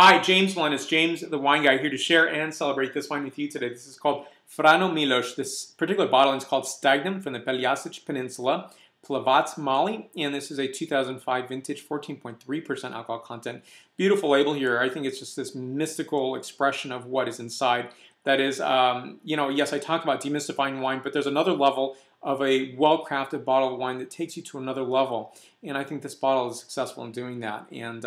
Hi, James Melendez, James the Wine Guy, here to share and celebrate this wine with you today. This is called Miloš. This particular bottle is called Stagnum from the Pelješac Peninsula, Plavac Mali, and this is a 2005 vintage, 14.3% alcohol content. Beautiful label here. I think it's just this mystical expression of what is inside. That is, yes, I talk about demystifying wine, but there's another level of a well-crafted bottle of wine that takes you to another level. And I think this bottle is successful in doing that. And,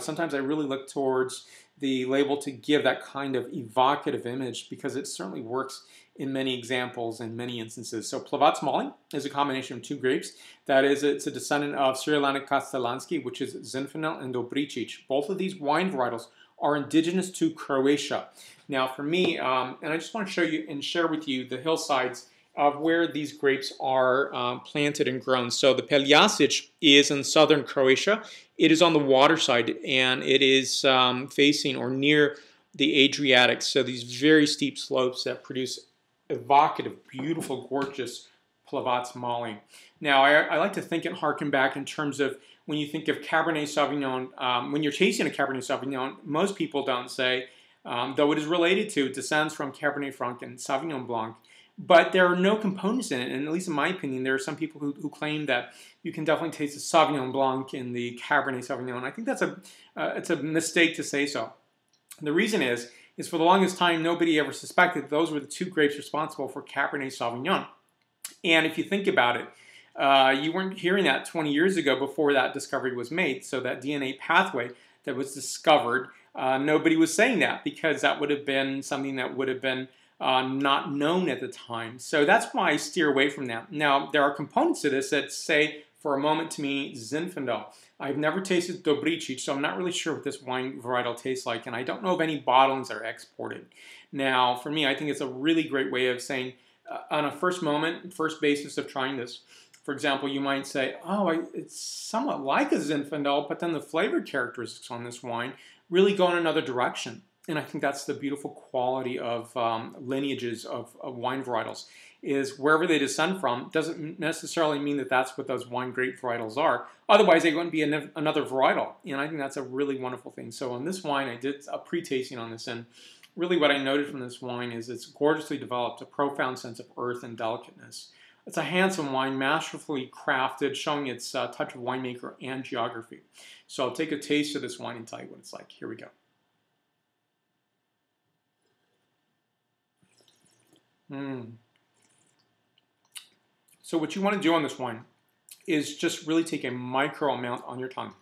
sometimes I really look towards the label to give that kind of evocative image because it certainly works in many examples in many instances. So Plavac Mali is a combination of two grapes. That is, it's a descendant of crjelanik kastelanski, which is Zinfandel and Dobricic. Both of these wine varietals are indigenous to Croatia. Now for me, and I just want to show you and share with you the hillsides of where these grapes are planted and grown. So the Pelješac is in southern Croatia. It is on the water side and it is facing or near the Adriatic. So these very steep slopes that produce evocative, beautiful, gorgeous Plavac Mali. Now I like to think and harken back in terms of when you think of Cabernet Sauvignon, when you're tasting a Cabernet Sauvignon, most people don't say, though it is related to, it descends from Cabernet Franc and Sauvignon Blanc, but there are no components in it, and at least in my opinion, there are some people who claim that you can definitely taste the Sauvignon Blanc in the Cabernet Sauvignon. I think that's it's a mistake to say so. And the reason is for the longest time, nobody ever suspected those were the two grapes responsible for Cabernet Sauvignon. And if you think about it, you weren't hearing that 20 years ago before that discovery was made. So that DNA pathway that was discovered, nobody was saying that because that would have been something that would have been not known at the time. So that's why I steer away from that. Now, there are components to this that say, for a moment to me, Zinfandel. I've never tasted Dobricic, so I'm not really sure what this wine varietal tastes like, and I don't know of any bottlings that are exported. Now, for me, I think it's a really great way of saying, on a first moment, first basis of trying this, for example, you might say, oh, it's somewhat like a Zinfandel, but then the flavor characteristics on this wine really go in another direction. And I think that's the beautiful quality of lineages of wine varietals, is wherever they descend from doesn't necessarily mean that that's what those wine grape varietals are. Otherwise, they wouldn't be another varietal. And I think that's a really wonderful thing. So on this wine, I did a pre-tasting on this, and really what I noted from this wine is it's gorgeously developed, a profound sense of earth and delicateness. It's a handsome wine, masterfully crafted, showing its touch of winemaker and geography. So I'll take a taste of this wine and tell you what it's like. Here we go. So what you want to do on this wine is just really take a micro amount on your tongue.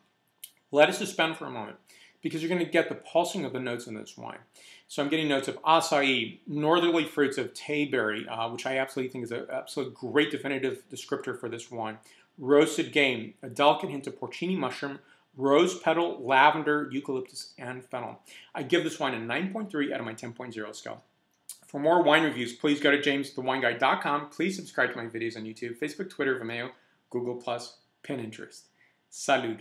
Let it suspend for a moment because you're going to get the pulsing of the notes in this wine. So I'm getting notes of Acai, northerly fruits of Tayberry, which I absolutely think is an absolute great definitive descriptor for this wine. Roasted game, a delicate hint of porcini mushroom, rose petal, lavender, eucalyptus, and fennel. I give this wine a 9.3 out of my 10.0 scale. For more wine reviews, please go to jamesthewineguy.com. Please subscribe to my videos on YouTube, Facebook, Twitter, Vimeo, Google+, Pinterest. Salud.